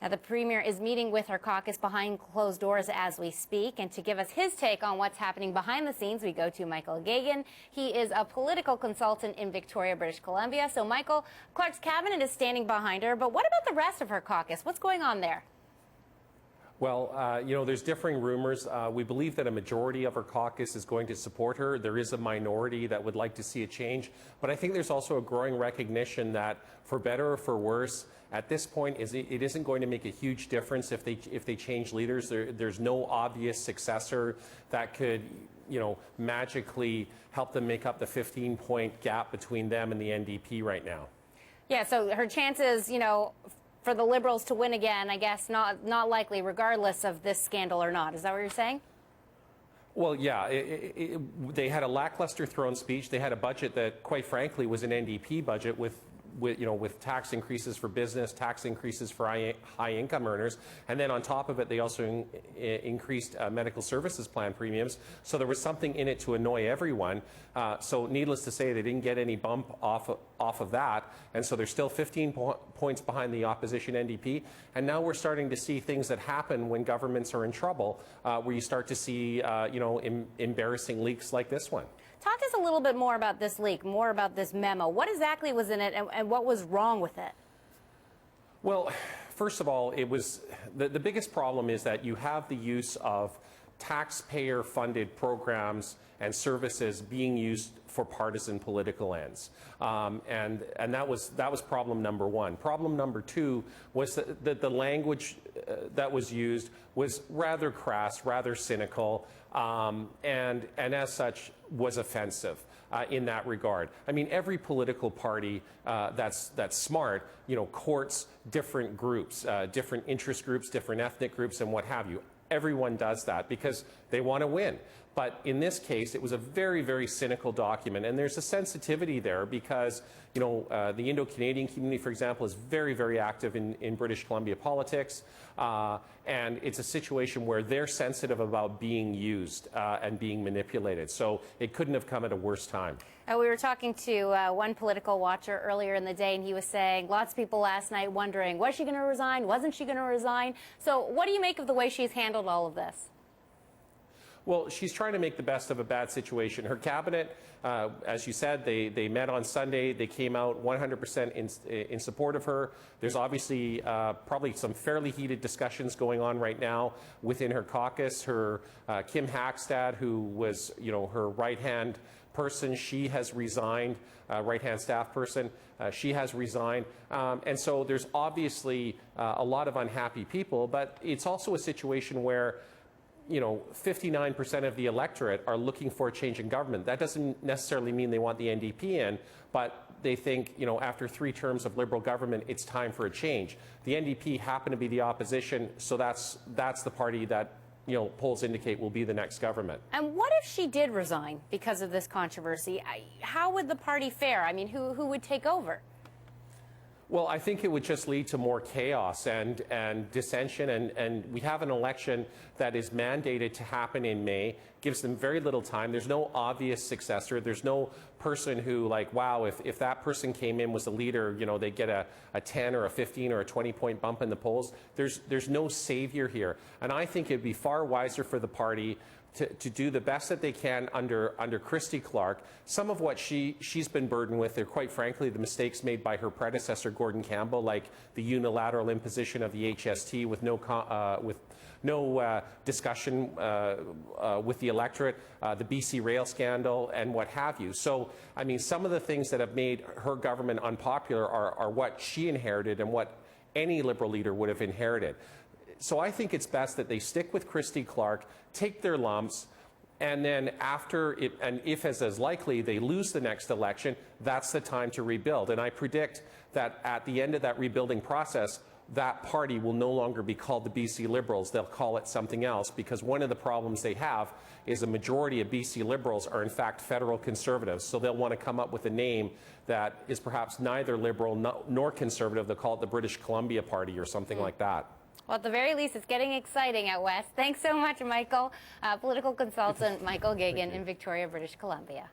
Now, the Premier is meeting with her caucus behind closed doors as we speak. And to give us his take on what's happening behind the scenes, we go to Michael Geoghegan. He is a political consultant in Victoria, British Columbia. So, Michael, Clark's cabinet is standing behind her. But what about the rest of her caucus? What's going on there? Well, there's differing rumors. We believe that a majority of her caucus is going to support her. There is a minority that would like to see a change. But I think there's also a growing recognition that, for better or for worse, at this point, it isn't going to make a huge difference if they change leaders. There's no obvious successor that could, magically help them make up the 15-point gap between them and the NDP right now. Yeah, so her chances, for the Liberals to win again, I guess not likely, regardless of this scandal or not. Is that what you're saying? Well, yeah. They had a lackluster throne speech. They had a budget that, quite frankly, was an NDP budget with tax increases for business, tax increases for high-income earners, and then on top of it, they also increased medical services plan premiums. So there was something in it to annoy everyone. So needless to say, they didn't get any bump off of that, and so they're still 15 points behind the opposition NDP. And now we're starting to see things that happen when governments are in trouble, where you start to see, embarrassing leaks like this one. Talk to us a little bit more about this leak, more about this memo. What exactly was in it, and what was wrong with it? Well, first of all, it was the biggest problem is that you have the use of taxpayer-funded programs and services being used for partisan political ends, and that was problem number one. Problem number two was that the language that was used was rather crass, rather cynical, and as such was offensive in that regard. I mean, every political party that's smart, courts different groups, different interest groups, different ethnic groups, and what have you. Everyone does that because they want to win. But in this case, it was a very, very cynical document. And there's a sensitivity there because, the Indo-Canadian community, for example, is very, very active in British Columbia politics. And it's a situation where they're sensitive about being used and being manipulated. So it couldn't have come at a worse time. We were talking to one political watcher earlier in the day, and he was saying lots of people last night wondering, was she going to resign? Wasn't she going to resign? So what do you make of the way she's handled all of this? Well, she's trying to make the best of a bad situation. Her cabinet, as you said, they met on Sunday. They came out 100% in support of her. There's obviously probably some fairly heated discussions going on right now within her caucus. Her Kim Hackstad, who was, her right-hand person, she has resigned, right-hand staff person, she has resigned. And so there's obviously a lot of unhappy people, but it's also a situation where 59% of the electorate are looking for a change in government. That doesn't necessarily mean they want the NDP in, but they think, after 3 terms of Liberal government, it's time for a change. The NDP happen to be the opposition, so that's the party that, polls indicate will be the next government. And what if she did resign because of this controversy? How would the party fare? I mean, who would take over? Well, I think it would just lead to more chaos and dissension, and we have an election that is mandated to happen in May, gives them very little time. There's no obvious successor. There's no person who, wow, if that person came in, was the leader, they get a 10 or a 15 or a 20-point bump in the polls. There's no savior here. And I think it'd be far wiser for the party to do the best that they can under Christy Clark. Some of what she's been burdened with are, quite frankly, the mistakes made by her predecessor, Gordon Campbell, like the unilateral imposition of the HST with no discussion with the electorate, the BC Rail scandal, and what have you. So, I mean, some of the things that have made her government unpopular are what she inherited and what any Liberal leader would have inherited. So I think it's best that they stick with Christy Clark, take their lumps, and then after it, and if as likely they lose the next election, that's the time to rebuild. And I predict that at the end of that rebuilding process, that party will no longer be called the BC Liberals. They'll call it something else, because one of the problems they have is a majority of BC Liberals are in fact federal Conservatives. So they'll want to come up with a name that is perhaps neither Liberal nor Conservative. They'll call it the British Columbia Party or something like that. Well, at the very least, it's getting exciting out west. Thanks so much, Michael. Political consultant Michael Geoghegan in Victoria, British Columbia.